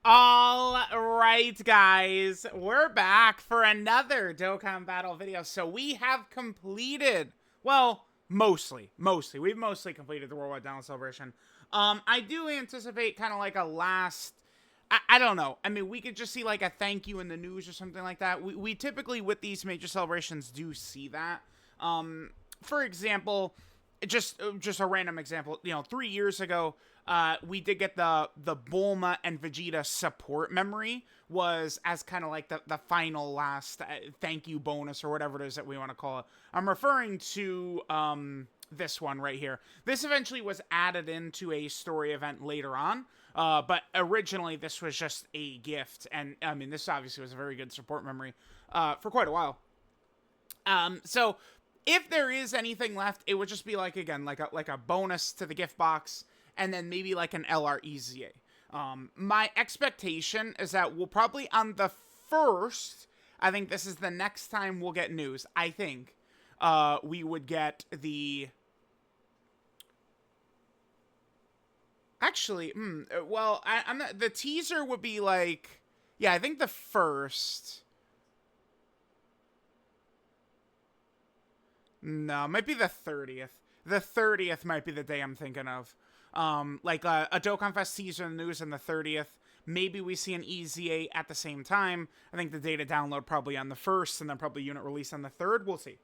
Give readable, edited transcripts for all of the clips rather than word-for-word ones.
All right, guys, we're back for another Dokkan Battle video. So we have completed, well, mostly. We've mostly completed the Worldwide Download Celebration. I do anticipate kind of like a last, I don't know. I mean, we could just see like a thank you in the news or something like that. We typically, with these major celebrations, do see that. For example, just a random example, 3 years ago, we did get the Bulma and Vegeta support memory was as kind of like the final last thank you bonus or whatever it is that we want to call it. I'm referring to this one right here. This eventually was added into a story event later on. But originally this was just a gift, and I mean this obviously was a very good support memory for quite a while. So if there is anything left, it would just be like, again, like a bonus to the gift box, and then maybe like an LR EZA. My expectation is that we'll probably on the first, I think this is the next time we'll get news. I think we would get the. Actually, well, I'm not, the teaser would be like, yeah, I think the first. No, it might be the 30th. The 30th might be the day I'm thinking of. Like a Dokkan Fest teaser in the news on the 30th. Maybe we see an EZA at the same time. I think the data download probably on the 1st, and then probably unit release on the 3rd. We'll see.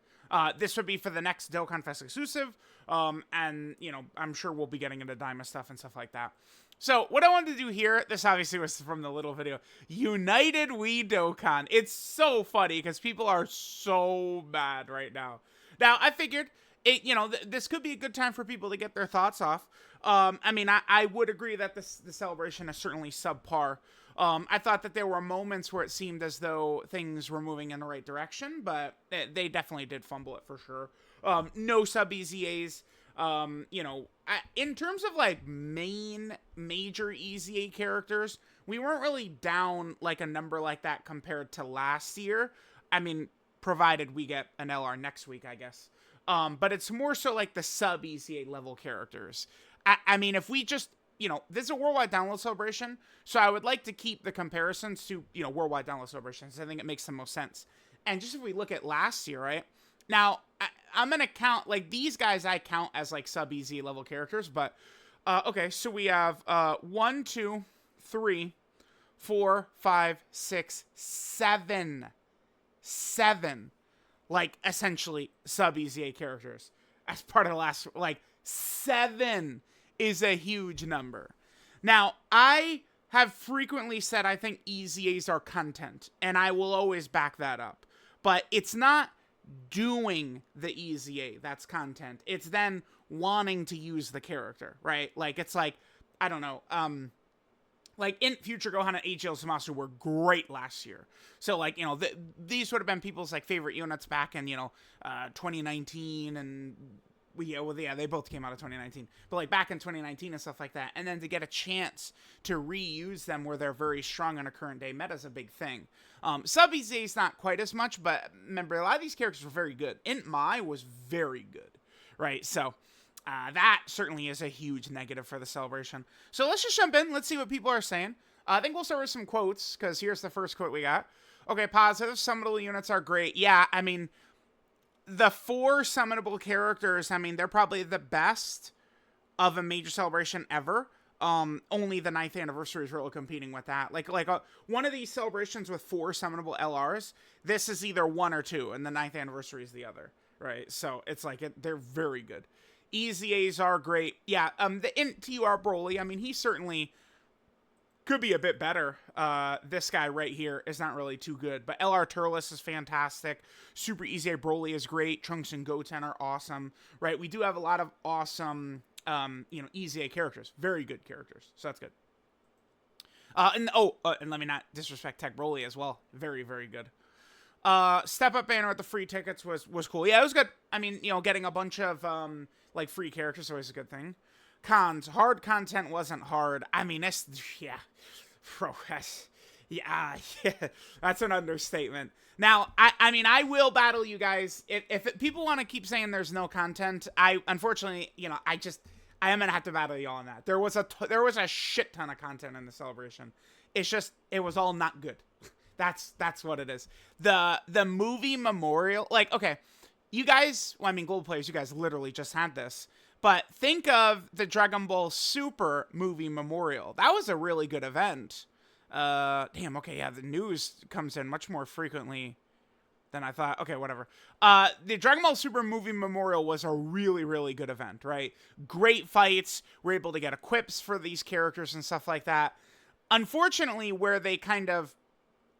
This would be for the next Dokkan Fest exclusive. And, I'm sure we'll be getting into Daima stuff and stuff like that. So, what I wanted to do here, this obviously was from the little video, United We Dokkan. It's so funny because people are so mad right now. Now, I figured, this could be a good time for people to get their thoughts off. I mean, I would agree that the celebration is certainly subpar. I thought that there were moments where it seemed as though things were moving in the right direction, but they definitely did fumble it for sure. No sub EZAs. In terms of like major EZA characters, we weren't really down like a number like that compared to last year. I mean, provided we get an LR next week, I guess. But it's more so like the sub EZA level characters. I mean, if we just, this is a worldwide download celebration, so I would like to keep the comparisons to, worldwide download celebrations. I think it makes the most sense. And just if we look at last year, right? Now, I'm going to count, like, these guys I count as, like, sub EZA level characters, but, okay, so we have 1, 2, 3, 4, 5, 6, 7. 7, like, essentially sub EZA characters as part of the last, like, 7 is a huge number. Now, I have frequently said I think EZAs are content, and I will always back that up. But it's not doing the EZA that's content. It's then wanting to use the character, right? Like, it's like, I don't know, like, in Future Gohan and AGL Zamasu were great last year. So, like, these would have been people's, like, favorite units back in, 2019 and... yeah, they both came out of 2019. But, like, back in 2019 and stuff like that. And then to get a chance to reuse them where they're very strong on a current day meta is a big thing. Sub-EZA is not quite as much, but remember, a lot of these characters were very good. Int Mai was very good, right? So... that certainly is a huge negative for the celebration. So let's just jump in. Let's see what people are saying. I think we'll start with some quotes, because here's the first quote we got. Okay, positive. Summonable units are great. Yeah, I mean, the 4 summonable characters, I mean, they're probably the best of a major celebration ever. Only the 9th anniversary is really competing with that. Like one of these celebrations with 4 summonable LRs, this is either 1 or 2, and the 9th anniversary is the other, right? So it's like, they're very good. EZAs are great. Yeah, the Int TUR Broly, I mean, he certainly could be a bit better. This guy right here is not really too good. But LR Turles is fantastic. Super EZA Broly is great. Trunks and Goten are awesome, right? We do have a lot of awesome, EZA characters. Very good characters. So that's good. And let me not disrespect Tech Broly as well. Very, very good. Step Up banner with the free tickets was cool. Yeah, it was good. I mean, getting a bunch of, like, free characters is always a good thing. Cons. Hard content wasn't hard. I mean, yeah. Bro, yeah, that's an understatement. Now, I mean, I will battle you guys. If people want to keep saying there's no content, unfortunately, I am gonna have to battle y'all on that. There was a shit ton of content in the celebration. It's just it was all not good. That's what it is. The movie memorial, like, okay, you guys, well, I mean, global players, you guys literally just had this, but think of the Dragon Ball Super movie memorial. That was a really good event. Damn, okay, yeah, the news comes in much more frequently than I thought. Okay, whatever. The Dragon Ball Super movie memorial was a really, really good event, right? Great fights. We're able to get equips for these characters and stuff like that. Unfortunately, where they kind of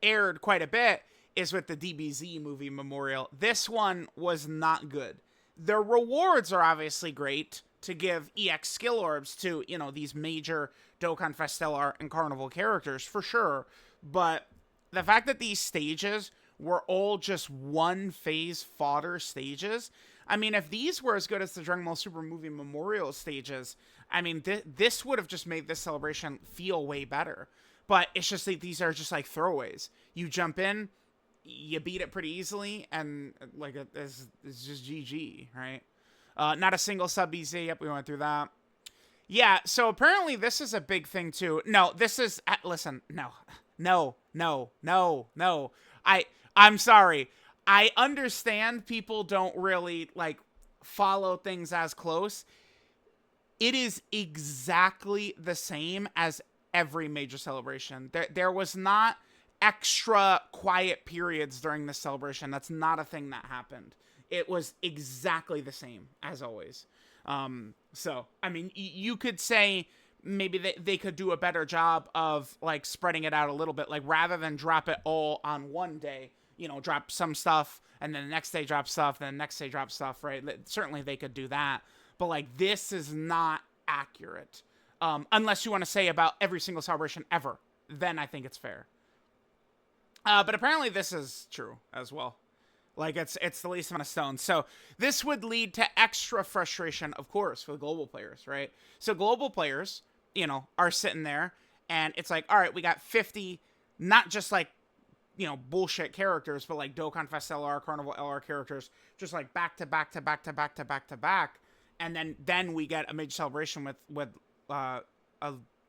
aired quite a bit is with the DBZ movie memorial. This one was not good. The rewards are obviously great to give EX skill orbs to, you know, these major Dokkan Fest Stellar and Carnival characters, for sure. But the fact that these stages were all just one phase fodder stages, I mean, if these were as good as the Dragon Ball Super movie memorial stages, I mean, this would have just made this celebration feel way better. But it's just like these are just like throwaways. You jump in, you beat it pretty easily, and like it's just GG, right? Not a single sub EZ. Yep, we went through that. Yeah, so apparently this is a big thing too. No, this is listen, no. I'm sorry. I understand people don't really like follow things as close. It is exactly the same as every major celebration. There was not extra quiet periods during this celebration. That's not a thing that happened. It was exactly the same as always. So, I mean, you could say maybe they could do a better job of like spreading it out a little bit, like rather than drop it all on one day, you know, drop some stuff and then the next day drop stuff, then the next day drop stuff, right? Certainly they could do that. But like, this is not accurate. Unless you want to say about every single celebration ever, then I think it's fair. But apparently this is true as well. Like, it's the least amount of stones. So this would lead to extra frustration, of course, for the global players, right? So global players, you know, are sitting there, and it's like, all right, we got 50, not just like, you know, bullshit characters, but like Dokkan Fest LR, Carnival LR characters, just like back to back to back to back to back to back. And then we get a major celebration with a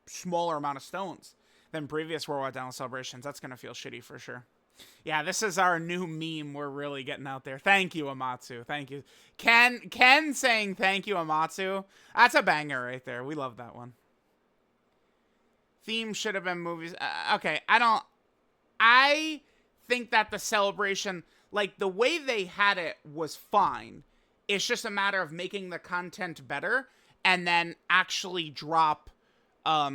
smaller amount of stones than previous Worldwide Download celebrations. That's going to feel shitty for sure. Yeah, this is our new meme we're really getting out there. Thank you, Amatsu. Thank you. Ken saying thank you, Amatsu. That's a banger right there. We love that one. Theme should have been movies. Okay, I think that the celebration, like, the way they had it was fine. It's just a matter of making the content better and then actually drop, I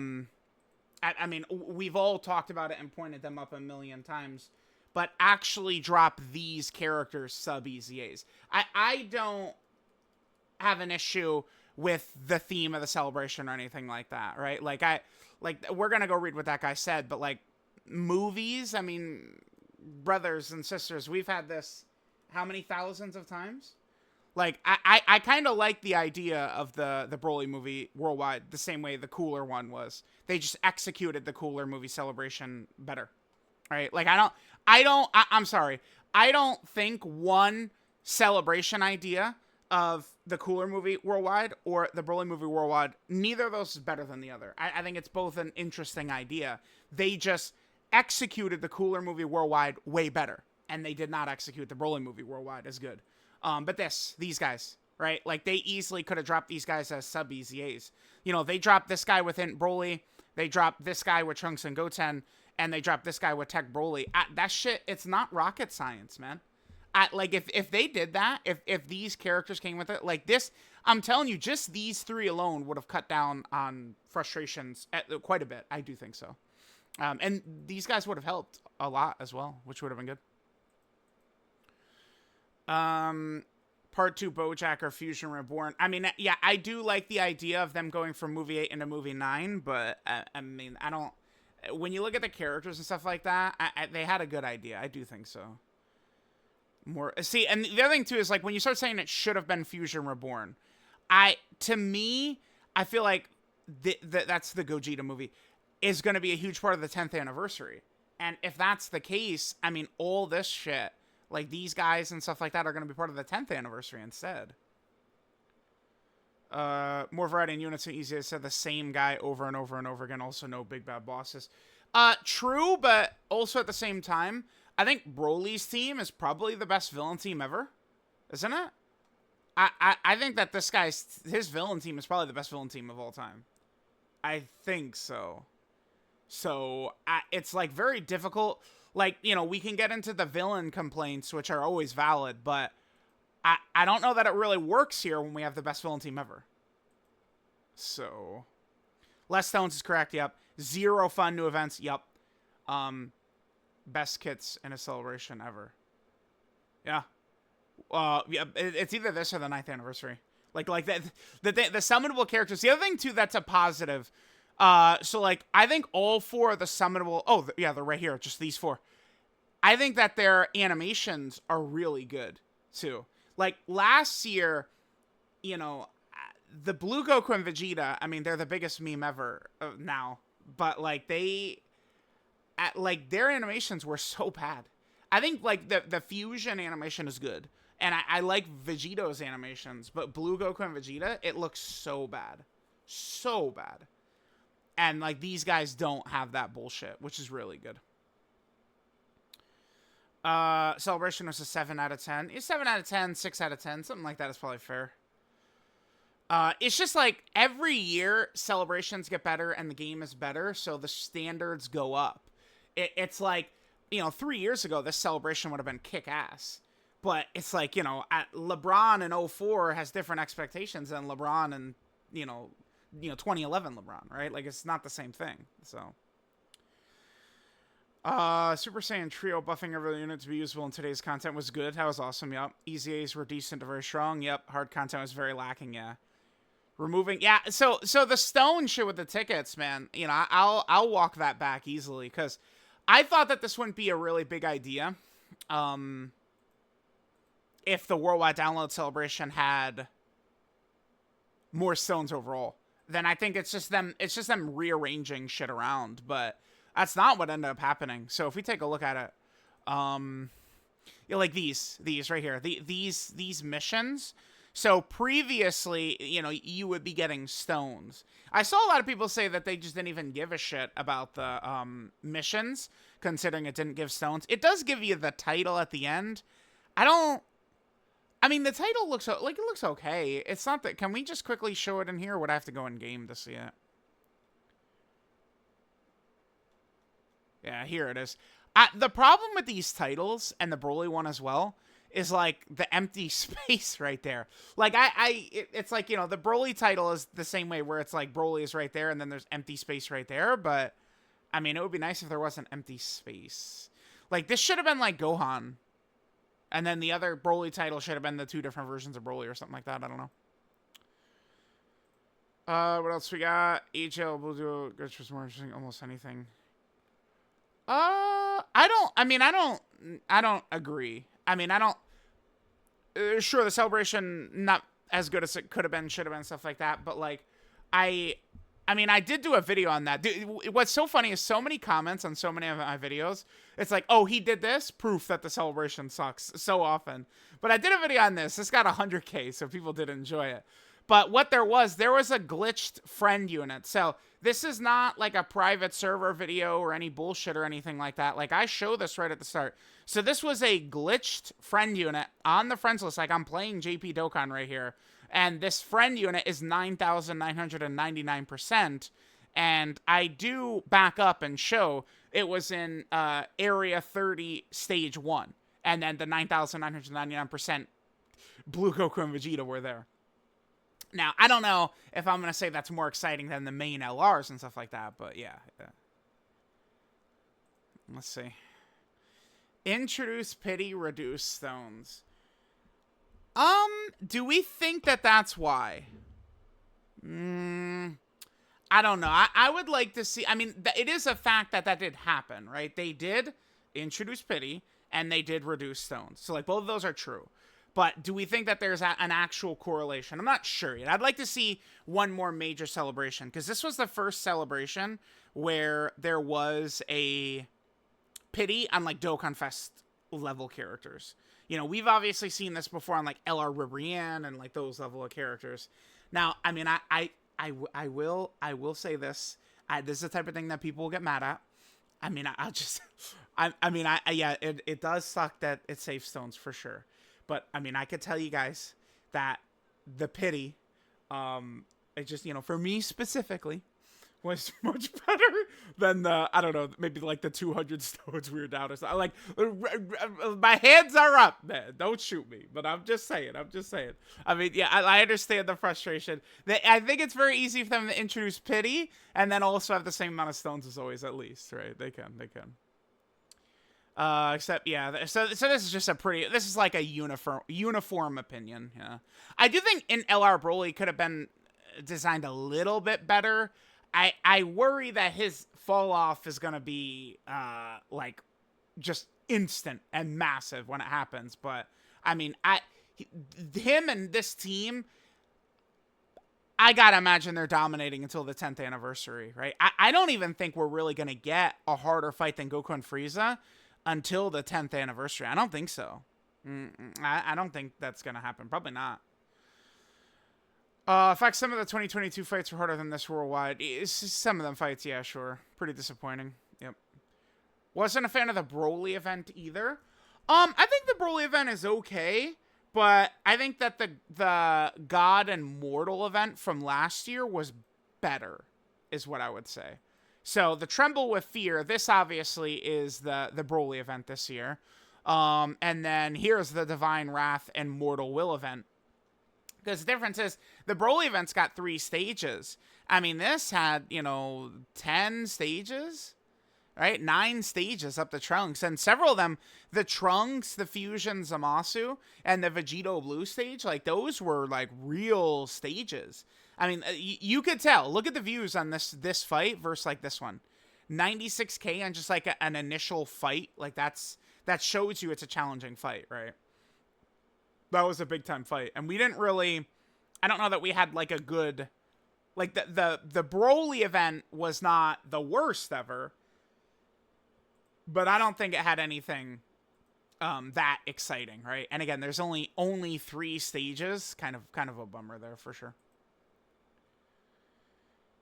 mean, we've all talked about it and pointed them up a million times, but actually drop these characters sub EZAs. I don't have an issue with the theme of the celebration or anything like that, right? Like, we're gonna go read what that guy said, but like, movies, I mean, brothers and sisters, we've had this how many thousands of times? Like, I kind of like the idea of the Broly movie worldwide the same way the Cooler one was. They just executed the Cooler movie celebration better, right? Like, I'm sorry. I don't think one celebration idea of the Cooler movie worldwide or the Broly movie worldwide, neither of those is better than the other. I think it's both an interesting idea. They just executed the Cooler movie worldwide way better, and they did not execute the Broly movie worldwide as good. But these guys, right? Like, they easily could have dropped these guys as sub EZAs. You know, they dropped this guy with Int Broly, they dropped this guy with Trunks and Goten, and they dropped this guy with Tech Broly. That shit, it's not rocket science, man. Like, if they did that, if these characters came with it, like this, I'm telling you, just these three alone would have cut down on frustrations quite a bit. I do think so. And these guys would have helped a lot as well, which would have been good. Part 2 Bojack or Fusion Reborn. I mean, yeah, I do like the idea of them going from movie 8 into movie 9, but I mean, I don't, when you look at the characters and stuff like that, they had a good idea. I do think so. See, and the other thing too is, like, when you start saying it should have been Fusion Reborn, to me, I feel like that's the Gogeta movie is going to be a huge part of the 10th anniversary. And if that's the case, I mean, all this shit, like these guys and stuff like that, are going to be part of the 10th anniversary instead. More variety in units and easier to set the same guy over and over and over again. Also, no big bad bosses. True, but also at the same time, I think Broly's team is probably the best villain team ever, isn't it? I think that his villain team is probably the best villain team of all time. I think so. So it's like very difficult. Like, you know, we can get into the villain complaints, which are always valid, but I don't know that it really works here when we have the best villain team ever. So, less stones is correct. Yep. 0 fun new events. Yep. Best kits in a celebration ever. Yeah. Yeah. It's either this or the 9th anniversary. Like that. The summonable characters. The other thing too that's a positive. So like I think all 4 of the summonable. Oh yeah, they're right here. Just these 4. I think that their animations are really good too. Like, last year, you know, the Blue Goku and Vegeta, I mean, they're the biggest meme ever now. But, like, their animations were so bad. I think, like, the fusion animation is good. And I like Vegito's animations. But Blue Goku and Vegeta, it looks so bad. So bad. And, like, these guys don't have that bullshit, which is really good. Celebration was a 7 out of 10. It's 7 out of 10, 6 out of 10. Something like that is probably fair. It's just like every year celebrations get better and the game is better, so the standards go up. It's like, you know, 3 years ago, this celebration would have been kick-ass. But it's like, you know, LeBron in 04 has different expectations than LeBron in, you know, 2011 LeBron, right? Like, it's not the same thing, so... Super Saiyan Trio buffing every unit to be usable in today's content was good. That was awesome, yep. EZAs were decent to very strong, yep. Hard content was very lacking, yeah. Removing, yeah, so the stone shit with the tickets, man, you know, I'll walk that back easily, because I thought that this wouldn't be a really big idea, if the worldwide download celebration had more stones overall. Then I think it's just them rearranging shit around, but... That's not what ended up happening. So if we take a look at it, you know, like these right here, these missions. So previously, you know, you would be getting stones. I saw a lot of people say that they just didn't even give a shit about the missions, considering it didn't give stones. It does give you the title at the end. I mean, the title looks like it looks okay. It's not that. Can we just quickly show it in here? Or would I have to go in game to see it? Yeah, here it is. The problem with these titles, and the Broly one as well, is, like, the empty space right there. Like, it's like, you know, the Broly title is the same way, where it's like Broly is right there, and then there's empty space right there, but, I mean, it would be nice if there wasn't empty space. Like, this should have been, like, Gohan. And then the other Broly title should have been the 2 different versions of Broly or something like that, I don't know. What else we got? HL will do was more interesting, almost anything. I don't agree. I mean, I don't, sure, the celebration, not as good as it could have been, should have been, stuff like that, but, like, I mean, I did do a video on that. Dude, what's so funny is so many comments on so many of my videos, it's like, oh, he did this, proof that the celebration sucks, so often. But I did a video on this. This got 100K, so people did enjoy it. But what there was a glitched friend unit. So this is not like a private server video or any bullshit or anything like that. Like, I show this right at the start. So this was a glitched friend unit on the friends list. Like, I'm playing JP Dokkan right here. And this friend unit is 9,999%. And I do back up and show it was in Area 30, Stage 1. And then the 9,999% Blue Goku and Vegeta were there. Now, I don't know if I'm going to say that's more exciting than the main LRs and stuff like that, but yeah. Let's see. Introduce pity, reduce stones. Do we think that that's why? I don't know. I would like to see, I mean, it is a fact that did happen, right? They did introduce pity, and they did reduce stones. So, like, both of those are true. But do we think that there's an actual correlation? I'm not sure yet. I'd like to see one more major celebration, because this was the first celebration where there was a pity on, like, Dokkan Fest level characters. You know, we've obviously seen this before on, like, LR Ribrianne and, like, those level of characters. Now, I mean, I will say this. This is the type of thing that people will get mad at. I mean, I'll just, yeah, it does suck that it saves stones for sure. But I mean, I could tell you guys that the pity, it just, for me specifically, was much better than the, I don't know, maybe like the 200 stones we were down or something. Like, my hands are up, man. Don't shoot me. But I'm just saying. I mean, yeah, I understand the frustration. I think it's very easy for them to introduce pity and then also have the same amount of stones as always, at least, right? They can. Except, yeah, so this is just this is like a uniform opinion, yeah. I do think in LR Broly could have been designed a little bit better. I worry that his fall off is gonna be like just instant and massive when it happens. But I mean, him and this team, I gotta imagine they're dominating until the 10th anniversary, right? I don't even think we're really gonna get a harder fight than Goku and Frieza until the 10th anniversary. I don't think so. I don't think that's gonna happen. Probably not. In fact, some of the 2022 fights were harder than this worldwide. Some of them fights, yeah, sure. Pretty disappointing. Yep. Wasn't a fan of the Broly event either. I think the Broly event is okay, but I think that the God and Mortal event from last year was better, is what I would say. So the Tremble with Fear, this obviously is the Broly event this year. And then here's the Divine Wrath and Mortal Will event. Because the difference is, the Broly event's got 3 stages. I mean, this had, 10 stages, right? 9 stages up the Trunks. And several of them, the Trunks, the Fusion Zamasu, and the Vegito Blue stage, like, those were, like, real stages. I mean, you could tell. Look at the views on this fight versus, like, this one. 96K on just, like, an initial fight. Like, that shows you it's a challenging fight, right? That was a big time fight. And we didn't really, I don't know that we had like a good, like the Broly event was not the worst ever, but I don't think it had anything that exciting, right? And again, there's only 3 stages, kind of a bummer there for sure.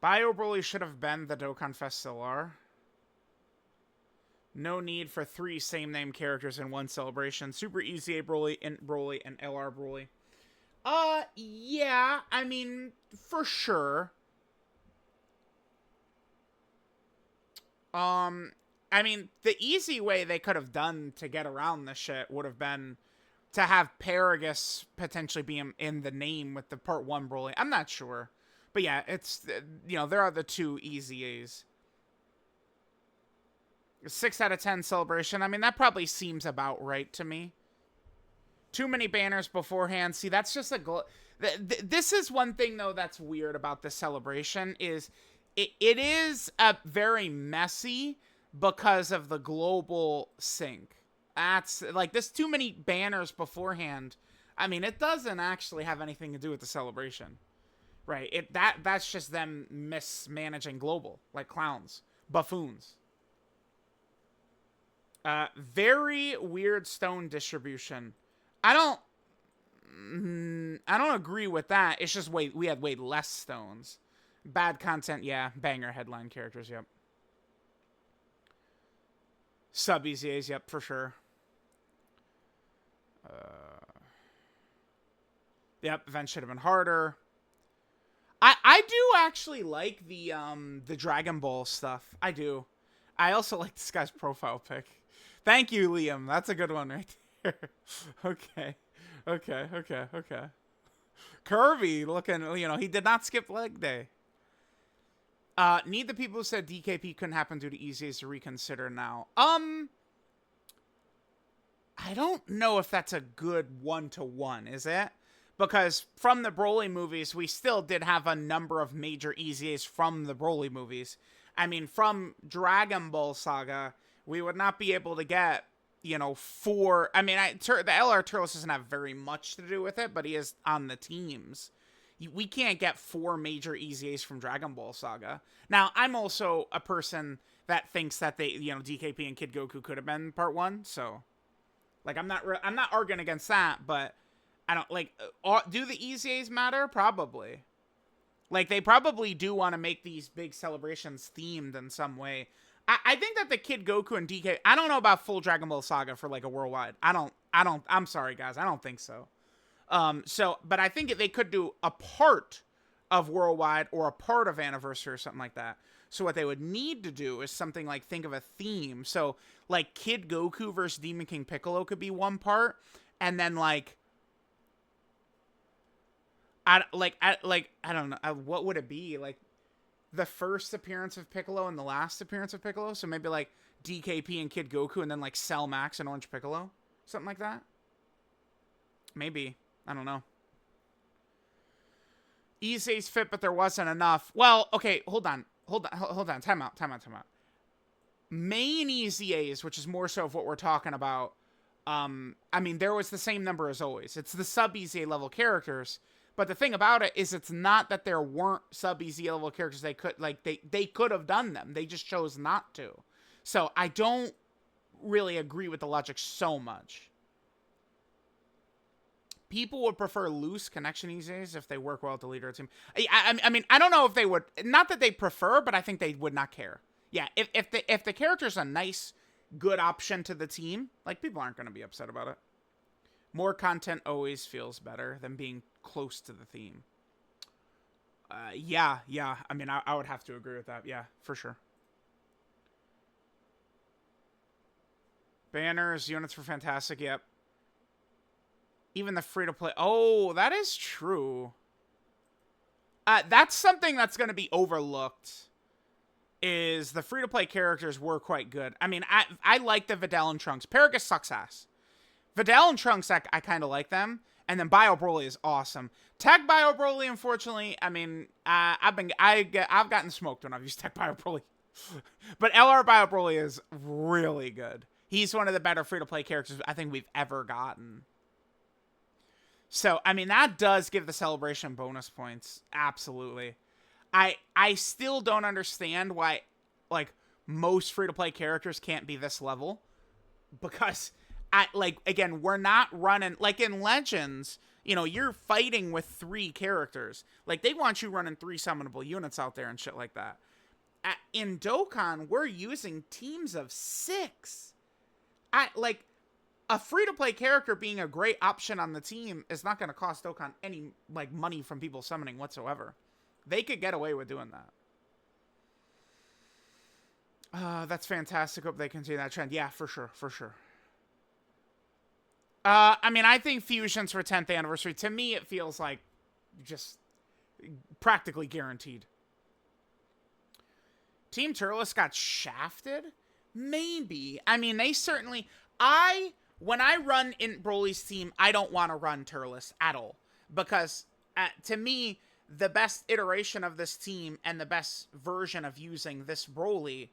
Bio Broly should have been the Dokkan Fest LR. No need for 3 same-name characters in one celebration. Super EZA Broly and LR Broly. Yeah, I mean, for sure. I mean, the easy way they could have done to get around this shit would have been to have Paragus potentially be in the name with the Part 1 Broly. I'm not sure. But yeah, it's, there are the 2 EZAs. 6 out of 10 celebration. I mean, that probably seems about right to me. Too many banners beforehand. See, that's just this is one thing, though, that's weird about this celebration is it is very messy because of the global sync. That's, like, there's too many banners beforehand. I mean, it doesn't actually have anything to do with the celebration. Right? That's just them mismanaging global. Like clowns. Buffoons. Very weird stone distribution. I don't agree with that. It's just we had way less stones. Bad content, yeah. Banger headline characters, yep. Sub EZAs, yep, for sure. Yep, event should have been harder. I do actually like the Dragon Ball stuff. I do. I also like this guy's profile pic. Thank you, Liam. That's a good one right there. Okay. Curvy looking, he did not skip leg day. Need the people who said DKP couldn't happen due to EZAs to reconsider now. I don't know if that's a good one-to-one, is it? Because from the Broly movies, we still did have a number of major EZAs from the Broly movies. I mean, from Dragon Ball Saga, we would not be able to get, 4... I mean, the LR Turles doesn't have very much to do with it, but he is on the teams. We can't get 4 major EZAs from Dragon Ball Saga. Now, I'm also a person that thinks that they, DKP and Kid Goku could have been part 1, so... Like, I'm not arguing against that, but... I don't, like... do the EZAs matter? Probably. Like, they probably do want to make these big celebrations themed in some way. I think that the Kid Goku and DK, I don't know about full Dragon Ball Saga for, like, a worldwide. I'm sorry, guys. I don't think so. But I think they could do a part of worldwide or a part of anniversary or something like that. So what they would need to do is something like think of a theme. So, like, Kid Goku versus Demon King Piccolo could be one part. And then, like, I don't know. What would it be? Like, the first appearance of Piccolo and the last appearance of Piccolo. So maybe, like, DKP and Kid Goku and then, like, Cell Max and Orange Piccolo. Something like that. Maybe. I don't know. EZAs fit, but there wasn't enough. Well, okay, hold on. Time out. Main EZAs, which is more so of what we're talking about, I mean, there was the same number as always. It's the sub-EZA level characters. But the thing about it is it's not that there weren't sub-EZA level characters they could have done them. They just chose not to. So I don't really agree with the logic so much. People would prefer loose connection EZAs if they work well with the leader of the team. I mean, I don't know if they would. Not that they prefer, but I think they would not care. Yeah, if the character's a nice, good option to the team, like, people aren't going to be upset about it. More content always feels better than being close to the theme. Yeah. I mean, I would have to agree with that. Yeah, for sure. Banners, units for Fantastic, yep. Even the free-to-play... Oh, that is true. That's something that's going to be overlooked, is the free-to-play characters were quite good. I mean, I like the Videl and Trunks. Paragus sucks ass. Videl and Trunks, I kind of like them. And then Bio Broly is awesome. Tech Bio Broly, unfortunately, I mean, I've gotten smoked when I've used Tech Bio Broly. But LR Bio Broly is really good. He's one of the better free-to-play characters I think we've ever gotten. So, I mean, that does give the celebration bonus points. Absolutely. I still don't understand why, like, most free-to-play characters can't be this level. Because, again, we're not running... Like, in Legends, you know, you're fighting with 3 characters. Like, they want you running 3 summonable units out there and shit like that. In Dokkan, we're using teams of 6. A free-to-play character being a great option on the team is not going to cost Dokkan any, like, money from people summoning whatsoever. They could get away with doing that. That's fantastic. Hope they continue that trend. Yeah, for sure. I mean, I think fusions for 10th anniversary, to me, it feels like just practically guaranteed. Team Turles got shafted? Maybe. I mean, they certainly... When I run in Broly's team, I don't want to run Turles at all. Because, to me, the best iteration of this team and the best version of using this Broly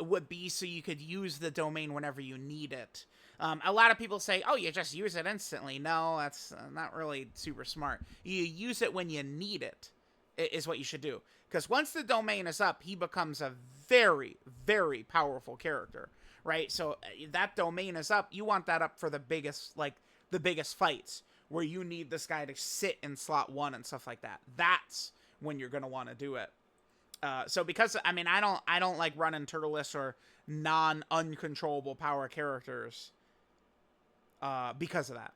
would be so you could use the domain whenever you need it. A lot of people say, oh, you just use it instantly. No, that's not really super smart. You use it when you need it, is what you should do. Because once the domain is up, he becomes a very, very powerful character. Right, so that domain is up. You want that up for the biggest fights where you need this guy to sit in slot 1 and stuff like that. That's when you're gonna want to do it. So because I mean, I don't like running Turles or uncontrollable power characters. Because of that.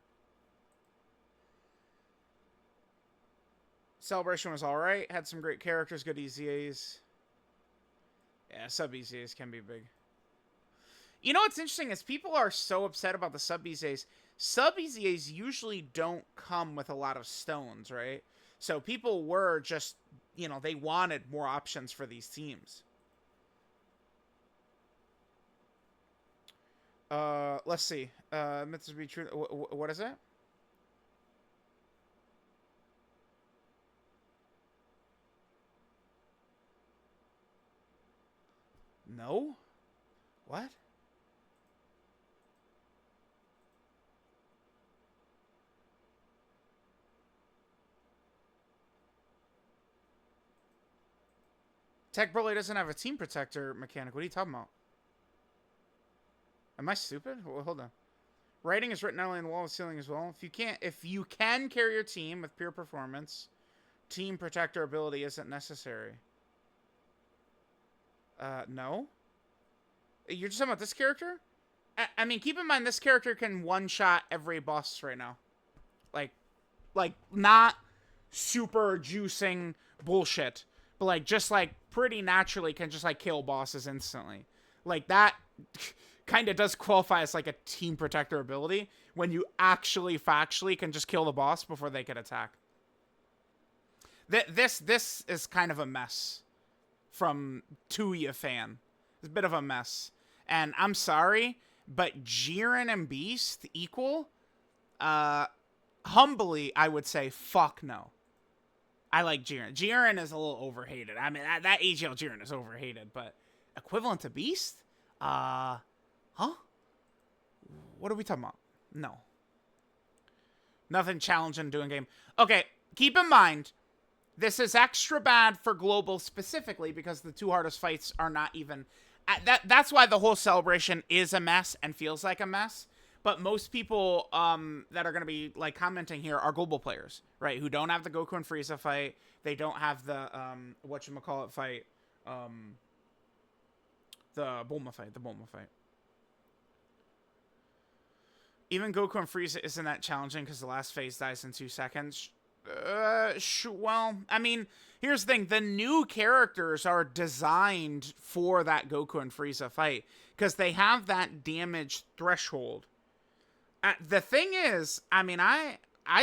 Celebration was all right. Had some great characters, good EZAs. Yeah, sub EZAs can be big. You know what's interesting is people are so upset about the sub-EZAs. Sub-EZAs usually don't come with a lot of stones, right? So people were just, you know, they wanted more options for these teams. Let's see. Myths to be true. What is it? No? What? Tech Broly doesn't have a team protector mechanic. What are you talking about? Am I stupid? Well, hold on. Writing is written not only on the wall, the ceiling as well. If you can carry your team with pure performance, Team Protector ability isn't necessary. No? You're just talking about this character? I mean, keep in mind, this character can one-shot every boss right now. Like, not super juicing bullshit, but, like, just, like, pretty naturally can just, like, kill bosses instantly. Like, that kind of does qualify as, like, a Team Protector ability when you actually, factually can just kill the boss before they can attack. This is kind of a mess from Tuya fan. It's a bit of a mess. And I'm sorry, but Jiren and Beast equal? Humbly, I would say, fuck no. I like Jiren. Jiren is a little overhated. I mean, that AGL Jiren is overhated, but equivalent to Beast? Huh? What are we talking about? No. Nothing challenging doing game. Okay, keep in mind, this is extra bad for Global specifically because the two hardest fights are not even... That's why the whole celebration is a mess and feels like a mess. But most people that are going to be like commenting here are Global players, right? Who don't have the Goku and Frieza fight. They don't have the, whatchamacallit fight. The Bulma fight. Even Goku and Frieza isn't that challenging because the last phase dies in 2 seconds. Well, I mean, here's the thing. The new characters are designed for that Goku and Frieza fight because they have that damage threshold. The thing is, I mean, I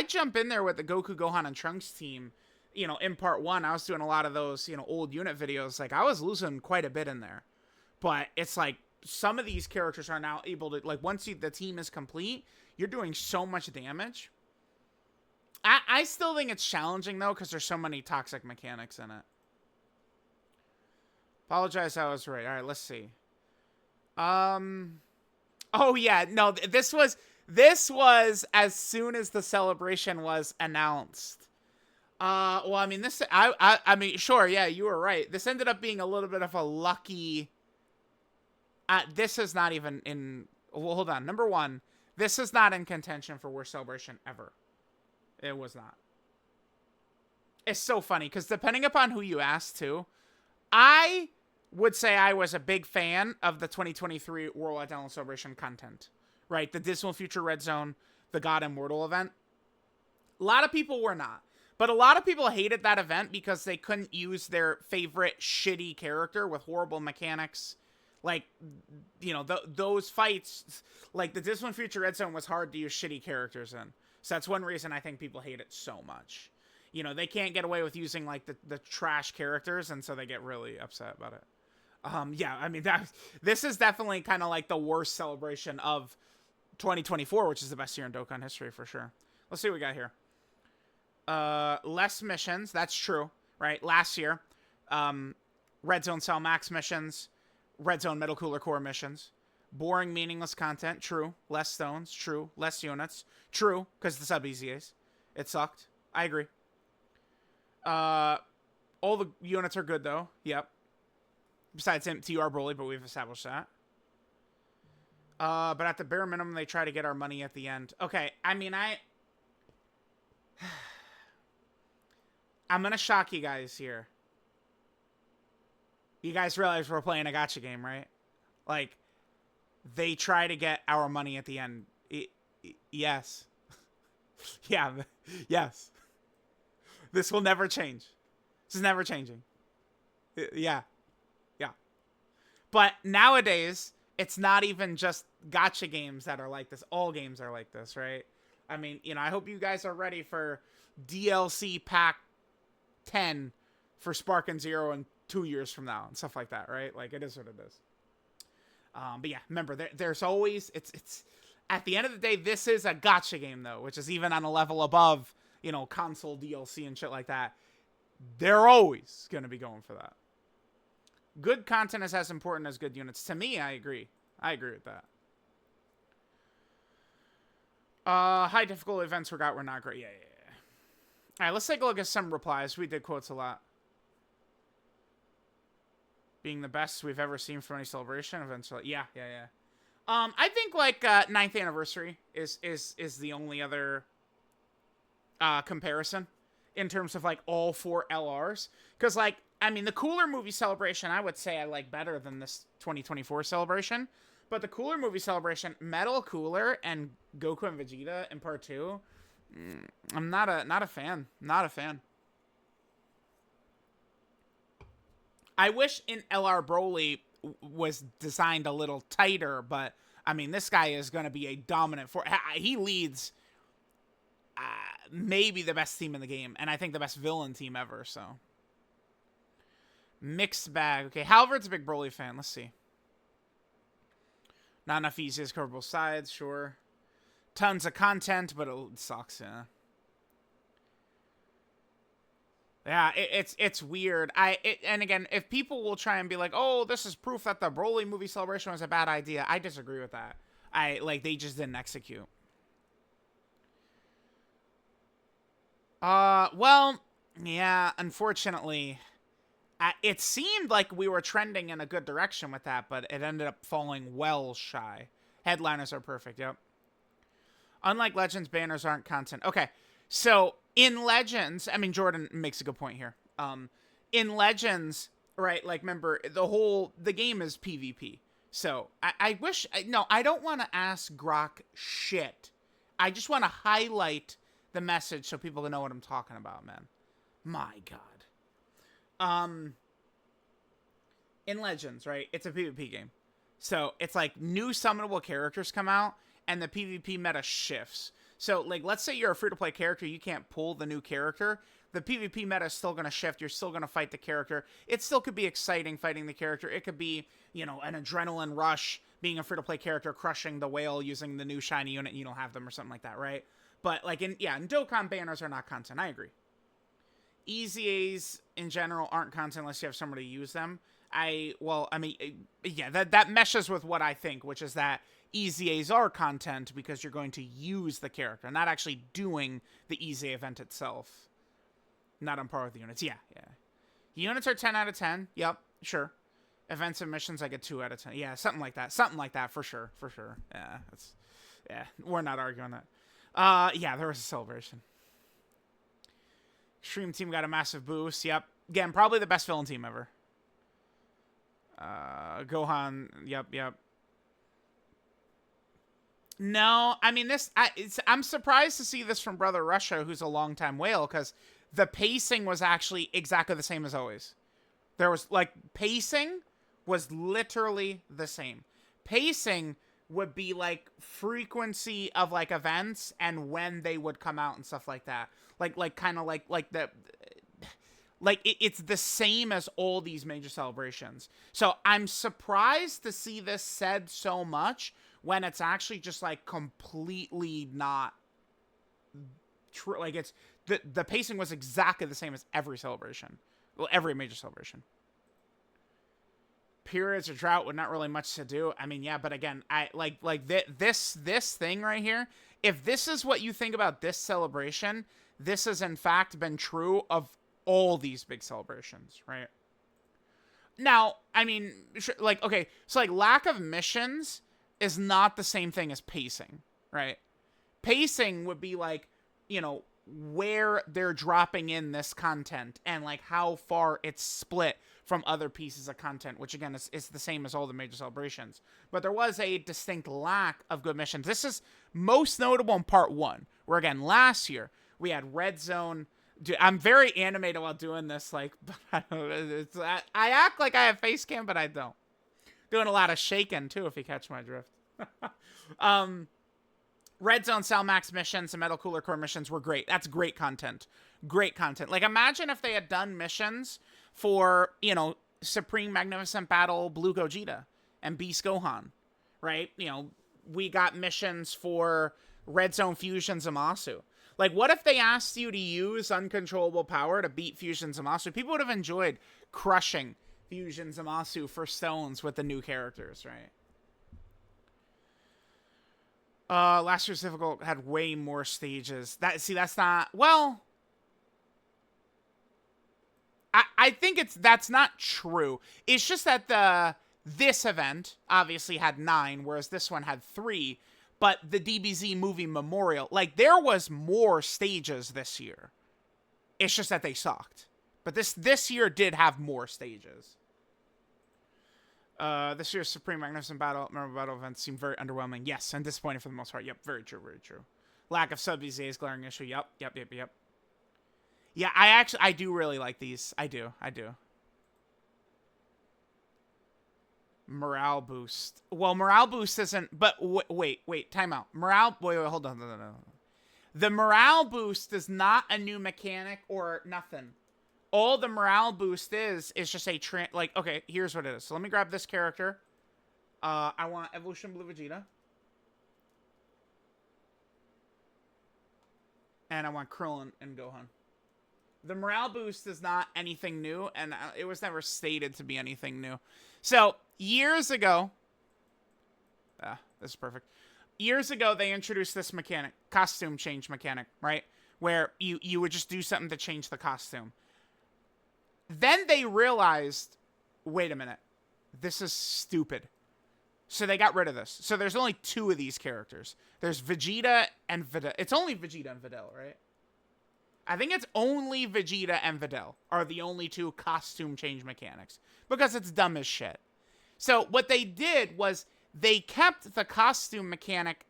jump in there with the Goku, Gohan, and Trunks team, you know, in part 1. I was doing a lot of those, you know, old unit videos. Like, I was losing quite a bit in there. But it's like, some of these characters are now able to, like, once the team is complete, you're doing so much damage. I still think it's challenging, though, because there's so many toxic mechanics in it. Apologize, I was right. All right, let's see. Oh, yeah, no, this was as soon as the celebration was announced. Well, I mean, I mean, sure, yeah, you were right. This ended up being a little bit of a lucky... this is not even in... Well, hold on. Number 1, this is not in contention for worst celebration ever. It was not. It's so funny, because depending upon who you ask, too, I would say I was a big fan of the 2023 Worldwide Download Celebration content. Right? The Dismal Future Red Zone, the God Immortal event. A lot of people were not. But a lot of people hated that event because they couldn't use their favorite shitty character with horrible mechanics. Like, you know, those fights, like the Dismal Future Red Zone was hard to use shitty characters in. So that's one reason I think people hate it so much. You know, they can't get away with using, like, the trash characters, and so they get really upset about it. Yeah, I mean, this is definitely kind of like the worst celebration of 2024, which is the best year in Dokkan history for sure. Let's see what we got here. Less missions, that's true, right? Last year, Red Zone Cell Max missions, Red Zone Metal Cooler Core missions. Boring, meaningless content, true. Less stones, true. Less units, true, because the sub EZAs. It sucked. I agree. All the units are good, though. Yep. Besides MTR Broly, but we've established that. But at the bare minimum, they try to get our money at the end. Okay, I mean, I'm gonna shock you guys here. You guys realize we're playing a gacha game, right? Like, they try to get our money at the end. Yes. Yeah, yes. This will never change. This is never changing. Yeah. Yeah. But nowadays, it's not even just gacha games that are like this. All games are like this, right? I mean, you know, I hope you guys are ready for DLC Pack 10 for Spark and Zero in 2 years from now and stuff like that, right? Like, it is what it is. But yeah, remember, there's always, it's at the end of the day, this is a gacha game, though, which is even on a level above, you know, console DLC and shit like that. They're always going to be going for that. Good content is as important as good units. To me, I agree. I agree with that. High difficulty events were not great. Yeah. All right, let's take a look at some replies. We did quotes a lot. Being the best we've ever seen from any celebration eventually. Yeah. I think like 9th anniversary is the only other comparison. in terms of, like, all 4 LRs. Because, like, I mean, the Cooler Movie Celebration, I would say I like better than this 2024 Celebration. But the Cooler Movie Celebration, Metal Cooler and Goku and Vegeta in Part 2, I'm not a fan. Not a fan. I wish in LR Broly was designed a little tighter, but, I mean, this guy is going to be a dominant force. He leads maybe the best team in the game, and I think the best villain team ever, so. Mixed bag. Okay, Halvard's a big Broly fan. Let's see. Not enough EZAs cover both sides, sure. Tons of content, but it sucks, yeah. Yeah, it's weird. And again, if people will try and be like, "Oh, this is proof that the Broly movie celebration was a bad idea," I disagree with that. They just didn't execute. Well, yeah, unfortunately, it seemed like we were trending in a good direction with that, but it ended up falling well shy. Headliners are perfect, yep. Unlike Legends, banners aren't content. Okay, so in Legends, I mean, Jordan makes a good point here. In Legends, right, like, remember, the game is PvP. So, I wish, no, I don't want to ask Grok shit. I just want to highlight the message so people can know what I'm talking about, man. My God. In Legends, right, it's a PvP game. So, it's like new summonable characters come out, and the PvP meta shifts. So, like, let's say you're a free-to-play character, you can't pull the new character. The PvP meta is still going to shift. You're still going to fight the character. It still could be exciting fighting the character. It could be, you know, an adrenaline rush, being a free-to-play character, crushing the whale using the new shiny unit, and you don't have them or something like that, right? But, like, in Dokkan, banners are not content. I agree. EZAs, in general, aren't content unless you have somebody to use them. Yeah, that meshes with what I think, which is that EZAs are content because you're going to use the character, not actually doing the EZA event itself. Not on par with the units. Yeah. Units are 10 out of 10. Yep, sure. Events and missions, I get 2 out of 10. Yeah, something like that. Something like that, for sure. Yeah, we're not arguing that. Yeah, there was a celebration. Extreme Team got a massive boost. Yep. Again, probably the best villain team ever. Gohan, yep. No, I mean, I'm surprised to see this from Brother Russia, who's a longtime whale, because the pacing was actually exactly the same as always. There was, like, pacing was literally the same. Pacing would be, like, frequency of, like, events and when they would come out and stuff like that. It's the same as all these major celebrations. So I'm surprised to see this said so much when it's actually just, like, completely not true. Like, it's the pacing was exactly the same as every celebration. Well, every major celebration. Periods of drought with not really much to do. I mean, yeah, but again, this thing right here, if this is what you think about this celebration, this has in fact been true of all these big celebrations, right? Now, I mean, like, okay, so, like, lack of missions is not the same thing as pacing, right? Pacing would be, like, you know, where they're dropping in this content and, like, how far it's split from other pieces of content, which, again, is the same as all the major celebrations. But there was a distinct lack of good missions. This is most notable in Part 1, where, again, last year, we had Red Zone. Dude, I'm very animated while doing this, like, but I act like I have face cam, but I don't. Doing a lot of shaking, too, if you catch my drift. Red Zone Cell Max missions and Metal Cooler Core missions were great. That's great content. Great content. Like, imagine if they had done missions for, you know, Supreme Magnificent Battle Blue Gogeta and Beast Gohan, right? You know, we got missions for Red Zone Fusion Zamasu. Like, what if they asked you to use uncontrollable power to beat Fusion Zamasu? People would have enjoyed crushing Fusion Zamasu for stones with the new characters, right? Last year's difficult had way more stages. That's not, well, I think that's not true. It's just that this event obviously had 9, whereas this one had 3. But the DBZ movie Memorial, like, there was more stages this year. It's just that they sucked. But this year did have more stages. This year's Supreme Magnificent Memorable Battle events seemed very underwhelming. Yes, and disappointing for the most part. Yep, very true, very true. Lack of sub EZAs, glaring issue. Yep. Yeah, I do really like these. I do. Morale boost. Well, morale boost isn't, but wait, time out. Wait, hold on, no. The morale boost is not a new mechanic or nothing. All the morale boost is just a okay, here's what it is. So let me grab this character. I want Evolution Blue Vegeta. And I want Krillin and Gohan. The morale boost is not anything new, and it was never stated to be anything new. So, years ago... this is perfect. Years ago, they introduced this mechanic, costume change mechanic, right? Where you would just do something to change the costume. Then they realized, wait a minute, this is stupid. So they got rid of this. So there's only 2 of these characters. There's Vegeta and Videl. It's only Vegeta and Videl, right? I think it's only Vegeta and Videl are the only 2 costume change mechanics. Because it's dumb as shit. So what they did was they kept the costume mechanic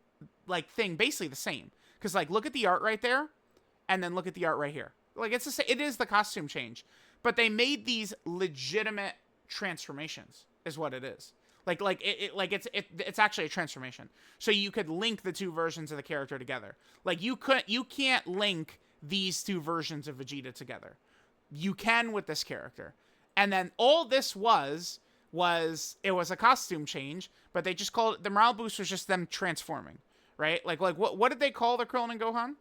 thing basically the same. Because look at the art right there. And then look at the art right here. It is the costume change. But they made these legitimate transformations, is what it is. It's actually a transformation. So you could link the 2 versions of the character together. You can't link these 2 versions of Vegeta together. You can with this character. And then all this was a costume change, but they just called it, the morale boost was just them transforming, right? What did they call the Krillin and Gohan?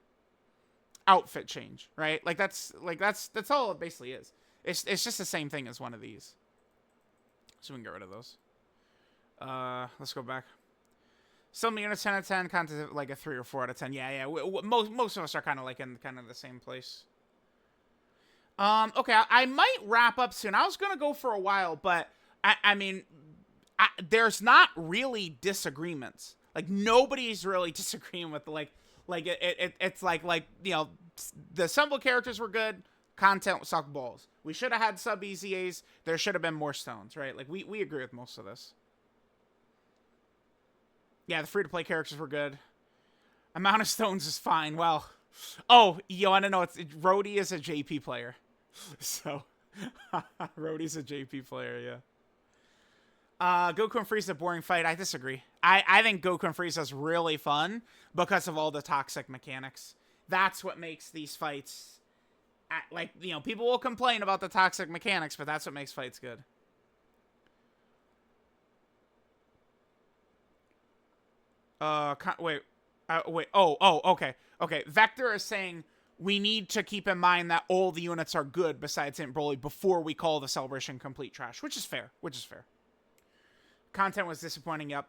Outfit change, right? That's all it basically is. It's just the same thing as one of these. So we can get rid of those. Let's go back. Some units 10 out of 10, content a 3 or 4 out of 10. Yeah. Most of us are kind of in kind of the same place. Okay, I might wrap up soon. I was gonna go for a while, but I mean, there's not really disagreements. Nobody's really disagreeing with it's the assembled characters were good. Content sucked balls. We should have had sub EZAs. There should have been more stones, right? We agree with most of this. Yeah, the free-to-play characters were good. Amount of stones is fine. Well, you want to know? Rhodey is a JP player. So, Rhodey's a JP player, yeah. Goku and Frieza, boring fight. I disagree. I think Goku and Frieza is really fun because of all the toxic mechanics. That's what makes these fights... people will complain about the toxic mechanics, but that's what makes fights good. Wait. Okay. Vector is saying we need to keep in mind that all the units are good besides Ant Broly before we call the celebration complete trash, which is fair. Content was disappointing, yep.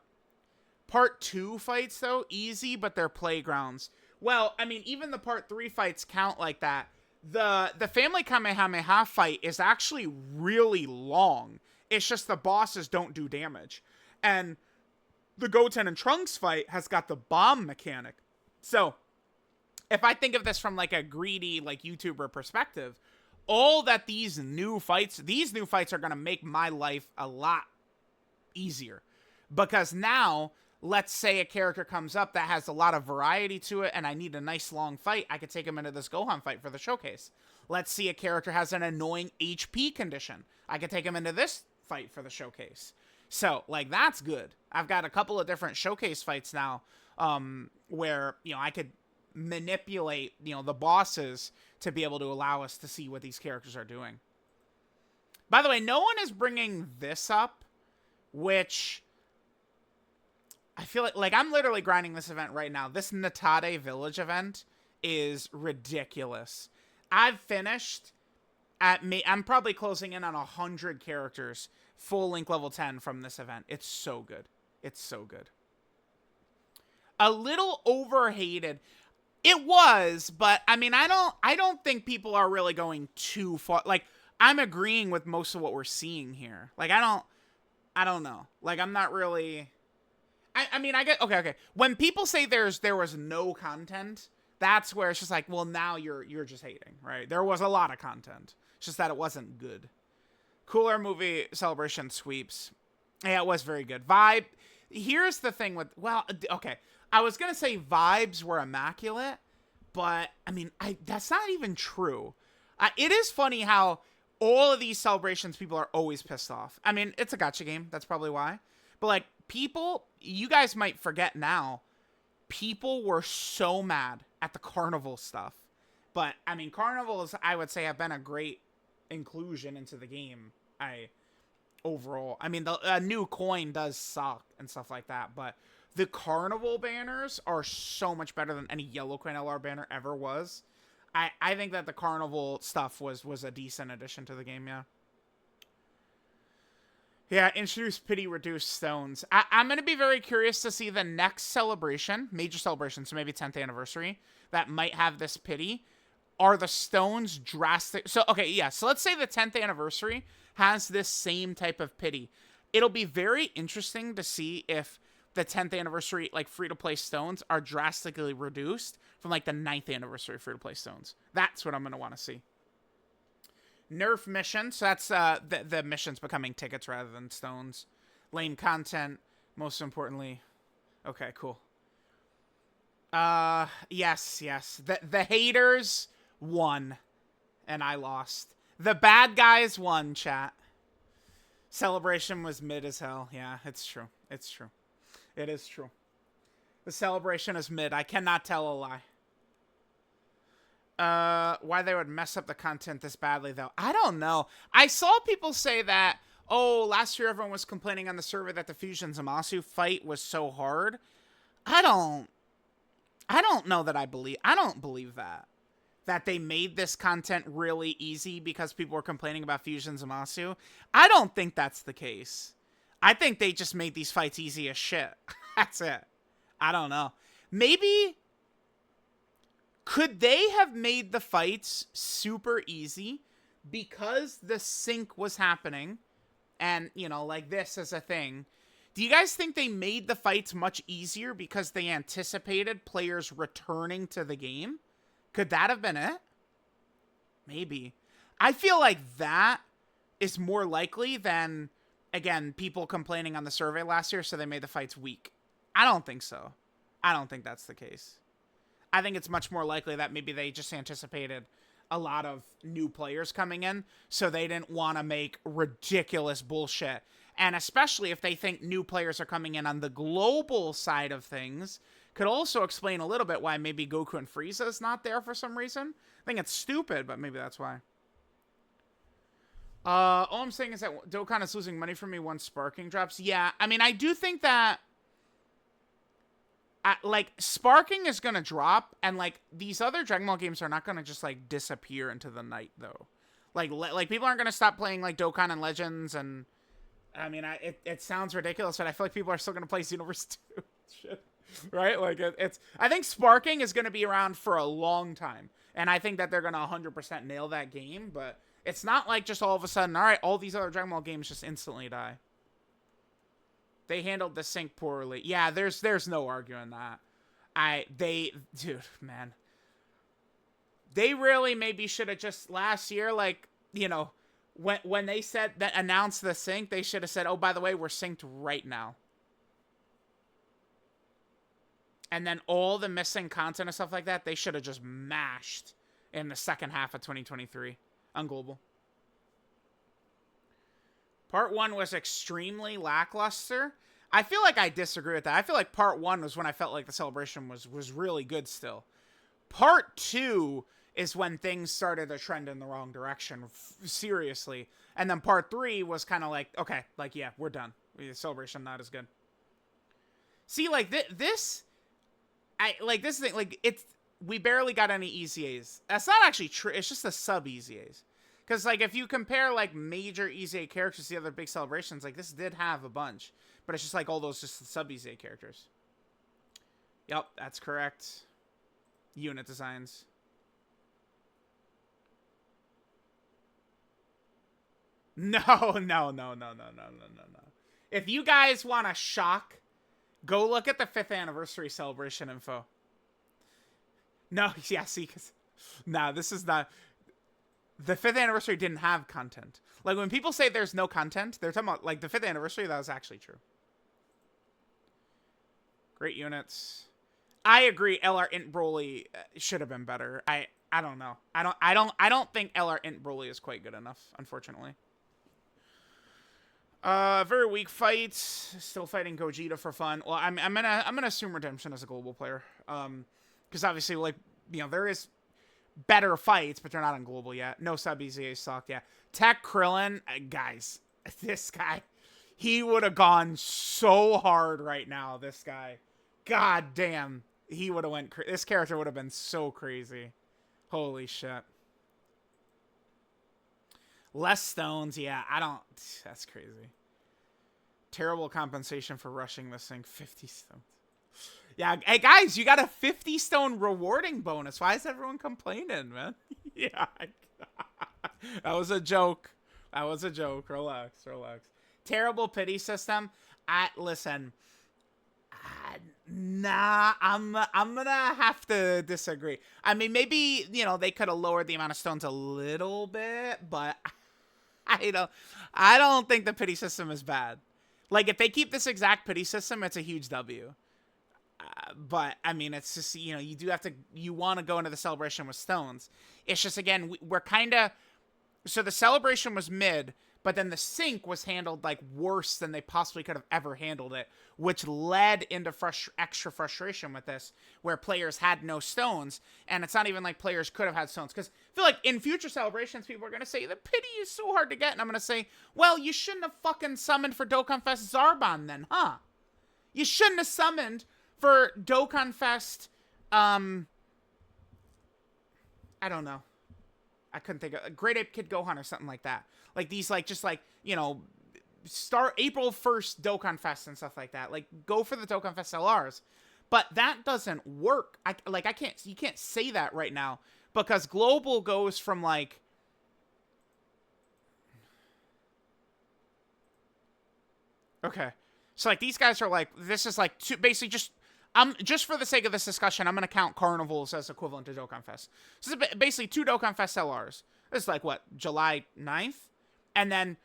Part 2 fights, though, easy, but they're playgrounds. Well, I mean, even the Part 3 fights count like that. The Family Kamehameha fight is actually really long. It's just the bosses don't do damage. And the Goten and Trunks fight has got the bomb mechanic. So, if I think of this from a greedy YouTuber perspective, all that these new fights are going to make my life a lot easier. Because now, let's say a character comes up that has a lot of variety to it and I need a nice long fight, I could take him into this Gohan fight for the showcase. Let's see a character has an annoying HP condition. I could take him into this fight for the showcase. So, that's good. I've got a couple of different showcase fights now where, I could manipulate, the bosses to be able to allow us to see what these characters are doing. By the way, no one is bringing this up, which I feel like I'm literally grinding this event right now. This Natade Village event is ridiculous. I've finished I'm probably closing in on 100 characters, full link level 10 from this event. It's so good. It's so good. A little overhated. It was, but I mean, I don't think people are really going too far. I'm agreeing with most of what we're seeing here. I don't know. I'm not really... I mean, I get... Okay. When people say there was no content, That's where it's just like, well, now you're just hating, right? There was a lot of content. It's just that it wasn't good. Cooler movie celebration sweeps. Yeah, it was very good. Vibe. Here's the thing with, well, okay. I was going to say vibes were immaculate, but I mean, that's not even true. It is funny how all of these celebrations, people are always pissed off. I mean, it's a gacha game. That's probably why. But like, people, you guys might forget now, people were so mad at the carnival stuff. But I mean, carnivals, I would say, have been a great inclusion into the game. Overall, I mean, the new coin does suck and stuff like that, but the carnival banners are so much better than any yellow coin LR banner ever was. I think that the carnival stuff was a decent addition to the game. Yeah, introduce pity, reduce stones. I'm going to be very curious to see the next celebration, major celebration, so maybe 10th anniversary, that might have this pity. Are the stones drastic? So, okay, yeah. So let's say the 10th anniversary has this same type of pity. It'll be very interesting to see if the 10th anniversary, like, free-to-play stones are drastically reduced from, like, the 9th anniversary free-to-play stones. That's what I'm going to want to see. Nerf mission. So that's the missions becoming tickets rather than stones. Lame content, most importantly. Okay, cool. Yes. The haters won, and I lost. The bad guys won, chat. Celebration was mid as hell. Yeah, it's true. It's true. It is true. The celebration is mid. I cannot tell a lie. Why they would mess up the content this badly, though, I don't know. I saw people say that, oh, last year everyone was complaining on the server that the Fusion Zamasu fight was so hard. I don't know that I don't believe that they made this content really easy because people were complaining about Fusion Zamasu. I don't think that's the case. I think they just made these fights easy as shit. That's it. I don't know. Maybe, could they have made the fights super easy because the sync was happening and, you know, like this is a thing? Do you guys think they made the fights much easier because they anticipated players returning to the game? Could that have been it? Maybe. I feel like that is more likely than, again, people complaining on the survey last year, so they made the fights weak. I don't think so. I don't think that's the case. I think it's much more likely that maybe they just anticipated a lot of new players coming in, so they didn't want to make ridiculous bullshit. And especially if they think new players are coming in on the global side of things, could also explain a little bit why maybe Goku and Frieza is not there for some reason. I think it's stupid, but maybe that's why. All I'm saying is that Dokkan is losing money for me once Sparking drops. Yeah, I mean, I do think that, like, Sparking is going to drop, and, like, these other Dragon Ball games are not going to just, like, disappear into the night, though. Like people aren't going to stop playing, like, Dokkan and Legends, and, I mean, it sounds ridiculous, but I feel like people are still going to play Xenoverse 2. Shit. Right? Like, I think Sparking is going to be around for a long time, and I think that they're going to 100% nail that game, but it's not like just all of a sudden, all right, all these other Dragon Ball games just instantly die. They handled the sync poorly. Yeah, there's no arguing that. Dude, man. They really maybe should have just last year, like, you know, when they said that, announced the sync, they should have said, oh, by the way, we're synced right now. And then all the missing content and stuff like that, they should have just mashed in the second half of 2023 on Global. Part 1 was extremely lackluster. I feel like I disagree with that. I feel like Part 1 was when I felt like the celebration was really good still. Part 2 is when things started to trend in the wrong direction, seriously. And then Part 3 was kind of like, okay, like, yeah, we're done. The celebration not as good. See, like, this thing, like, we barely got any EZAs. That's not actually true. It's just the sub-EZAs. Because, like, if you compare, like, major EZA characters to the other big celebrations, like, this did have a bunch. But it's just, like, all those just sub-EZA characters. Yep, that's correct. Unit designs. No. If you guys want a shock, go look at the 5th anniversary celebration info. No, yeah, see, because nah, this is not. The 5th anniversary didn't have content. Like, when people say there's no content, they're talking about, like, the 5th anniversary, that was actually true. Great units. I agree, LR Int Broly should have been better. I don't know. I don't think LR Int Broly is quite good enough, unfortunately. Very weak fight. Still fighting Gogeta for fun. Well, I'm gonna assume Redemption as a global player. Because obviously, like, you know, there is better fights, but they're not on global yet. No sub EZA sucked. Yeah, Tech Krillin, guys, this guy, he would have gone so hard right now. This guy, god damn, he would have went. This character would have been so crazy. Holy shit. Less stones, yeah, I don't. That's crazy. Terrible compensation for rushing this thing. 50 stones. Yeah, hey guys, you got a 50 stone rewarding bonus. Why is everyone complaining, man? Yeah, that was a joke. That was a joke. Relax, relax. Terrible pity system. Listen. Nah, I'm gonna have to disagree. I mean, maybe, you know, they could have lowered the amount of stones a little bit, but I don't think the pity system is bad. Like, if they keep this exact pity system, it's a huge W. But I mean, it's just, you know, you want to go into the celebration with stones. It's just, again, we're kind of, so the celebration was mid, but then the sync was handled like worse than they possibly could have ever handled it, which led into extra frustration with this, where players had no stones, and it's not even like players could have had stones, because I feel like in future celebrations, people are going to say, the pity is so hard to get, and I'm going to say, well, you shouldn't have fucking summoned for Dokkan Fest Zarbon then, huh? You shouldn't have summoned for Dokkan Fest, I don't know. I couldn't think of Great Ape Kid Gohan or something like that. Like these, like, just like, you know, start April 1st Dokkan Fest and stuff like that. Like, go for the Dokkan Fest LRs. But that doesn't work. You can't say that right now, because global goes from like, okay. So like these guys are like, this is like basically just for the sake of this discussion, I'm going to count carnivals as equivalent to Dokkan Fest. So this is basically 2 Dokkan Fest LRs. This is like, what, July 9th? And then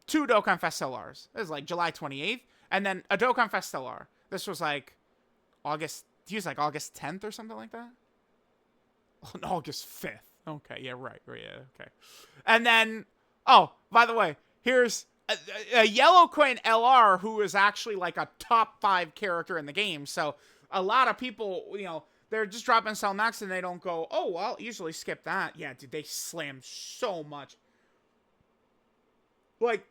2 Dokkan Fest LRs. This is like July 28th. And then a Dokkan Fest LR. This was like August 10th or something like that? On August 5th. Okay, yeah, right, yeah, okay. And then, oh, by the way, here's a Yellow Coin LR who is actually like a top 5 character in the game. So a lot of people, you know, they're just dropping Cell Max and they don't go, oh, well, I'll easily skip that. Yeah, dude, they slammed so much. Like,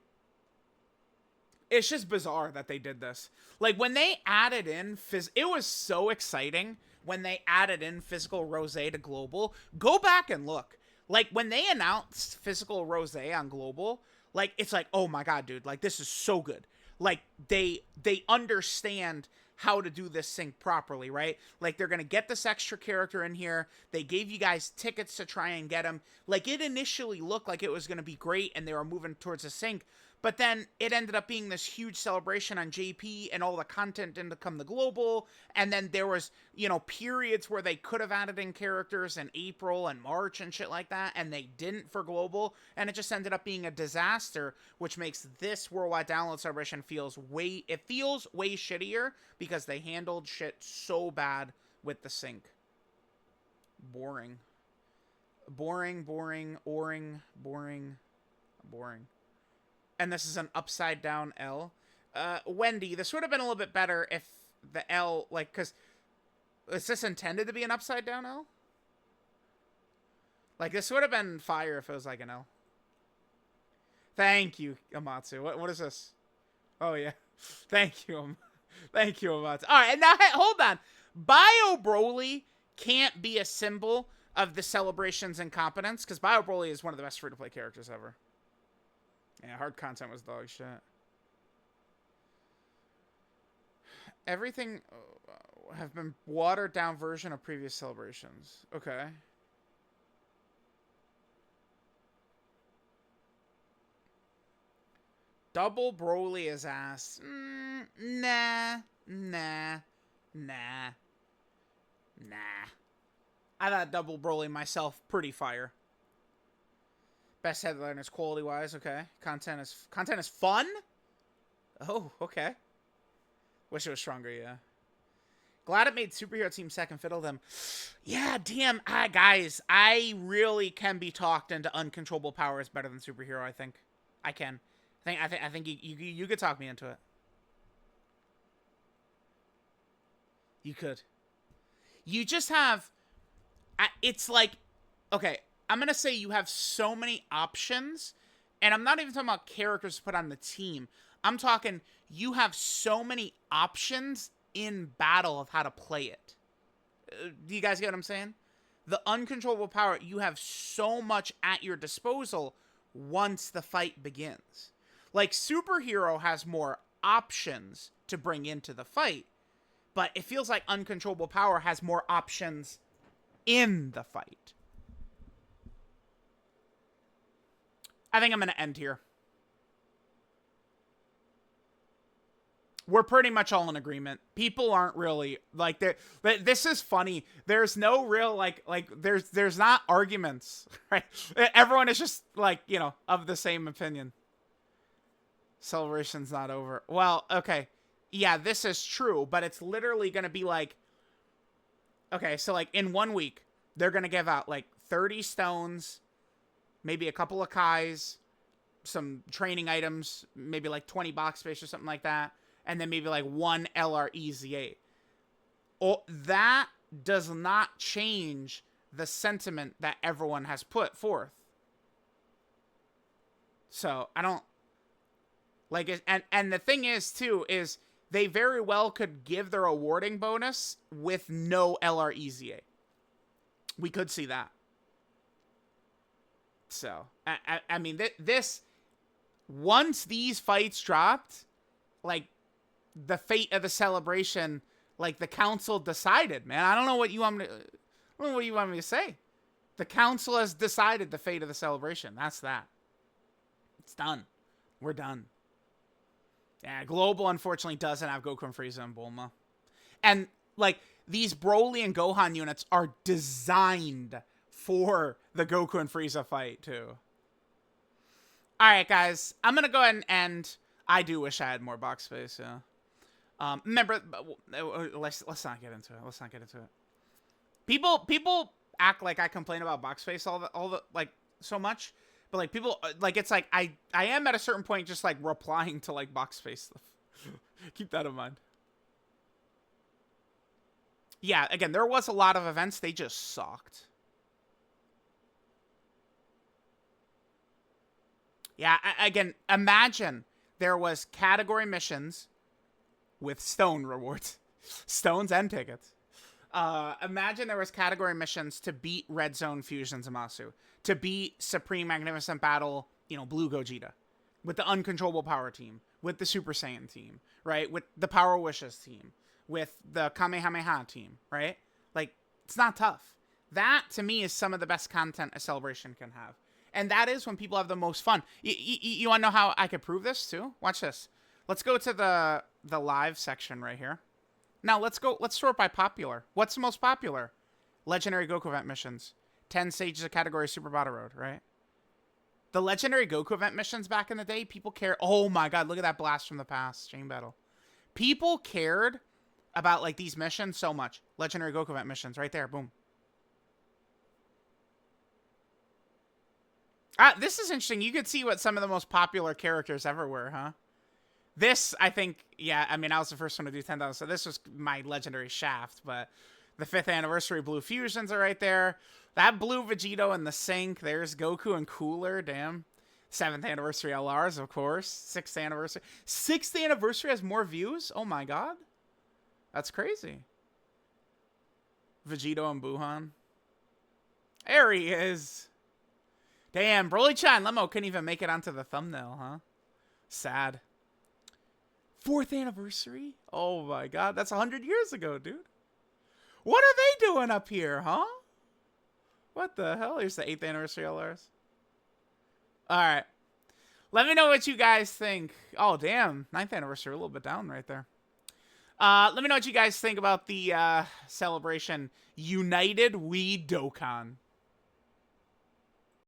it's just bizarre that they did this. Like, when they added in, it was so exciting when they added in Physical Rose to Global. Go back and look. Like, when they announced Physical Rose on Global, like, it's like, oh my god, dude, like, this is so good. Like, they understand how to do this sync properly, right? Like, they're gonna get this extra character in here. They gave you guys tickets to try and get him. Like, it initially looked like it was gonna be great and they were moving towards a sync, but then it ended up being this huge celebration on JP, and all the content didn't come to global. And then there was, you know, periods where they could have added in characters in April and March and shit like that, and they didn't for global. And it just ended up being a disaster, which makes this worldwide download celebration feels way shittier, because they handled shit so bad with the sync. Boring. And this is an upside down L. Wendy, this would have been a little bit better if the L, like, because is this intended to be an upside down L? Like, this would have been fire if it was like an L. Thank you, Amatsu. What is this? Oh, yeah. Thank you, thank you, Amatsu. All right, and now, hey, hold on. Bio Broly can't be a symbol of the celebration's incompetence, because Bio Broly is one of the best free-to-play characters ever. Yeah, hard content was dog shit. Everything have been watered down version of previous celebrations. Okay. Double Broly is ass. Nah. I thought Double Broly myself pretty fire. Best headliners quality wise, okay. Content is fun. Oh, okay. Wish it was stronger, yeah. Glad it made Superhero Team second fiddle them. Yeah, damn, guys, I really can be talked into Uncontrollable Power is better than Superhero. I think I can. I think you could talk me into it. You could. You just have. It's like, okay, I'm gonna say you have so many options, and I'm not even talking about characters to put on the team. I'm talking you have so many options in battle of how to play it. Do you guys get what I'm saying? The Uncontrollable Power, you have so much at your disposal once the fight begins. Like, Superhero has more options to bring into the fight, but it feels like Uncontrollable Power has more options in the fight. I think I'm going to end here. We're pretty much all in agreement. People aren't really like this is funny. There's no real there's not arguments, right? Everyone is just like, you know, of the same opinion. Celebration's not over. Well, okay. Yeah, this is true, but it's literally going to be like, okay, so like in 1 week, they're going to give out like 30 stones, maybe a couple of Kais, some training items, maybe like 20 box space or something like that. And then maybe like 1 LR EZA. Oh, that does not change the sentiment that everyone has put forth. So I don't like it. And the thing is too, is they very well could give their awarding bonus with no LR EZA. We could see that. So I mean, this once these fights dropped, like, the fate of the celebration, like, the council decided, man. I don't know what you want me to, I don't know what you want me to say. The council has decided the fate of the celebration. That's that. It's done. We're done. Yeah, Global unfortunately doesn't have Goku and Frieza and Bulma. And, like, these Broly and Gohan units are designed for the Goku and Frieza fight, too. Alright, guys. I'm gonna go ahead and end. I do wish I had more box space, yeah. Remember, let's not get into it. Let's not get into it. People act like I complain about box space all the like so much, but like people like it's like I am at a certain point just like replying to like box space stuff. Keep that in mind. Yeah, again, there was a lot of events, they just sucked. Yeah, again, imagine there was category missions with stone rewards. Stones and tickets. Imagine there was category missions to beat Red Zone Fusion Zamasu. To beat Supreme Magnificent Battle, you know, Blue Gogeta. With the Uncontrollable Power team. With the Super Saiyan team. Right? With the Power Wishes team. With the Kamehameha team. Right? Like, it's not tough. That, to me, is some of the best content a celebration can have. And that is when people have the most fun. You want to know how I could prove this, too? Watch this. Let's go to the live section right here. Now, let's sort by popular. What's the most popular? Legendary Goku event missions. 10 stages of category Super Battle Road, right? The Legendary Goku event missions back in the day, people care. Oh my god, look at that blast from the past. Chain battle. People cared about, like, these missions so much. Legendary Goku event missions, right there. Boom. This is interesting. You could see what some of the most popular characters ever were, huh? This, I think, yeah, I mean, I was the first one to do 10,000, so this was my legendary Shaft, but the 5th anniversary Blue Fusions are right there. That Blue Vegito in the sink. There's Goku and Cooler, damn. 7th anniversary LRs, of course. 6th anniversary. 6th anniversary has more views? Oh my god. That's crazy. Vegito and Buhan. There he is. Damn, Broly-chan Lemo couldn't even make it onto the thumbnail, huh? Sad. 4th anniversary? Oh my god, that's 100 years ago, dude. What are they doing up here, huh? What the hell? Here's the 8th anniversary LRs. Alright. Let me know what you guys think. Oh, damn. 9th anniversary, a little bit down right there. Let me know what you guys think about the celebration. United We Dokkan.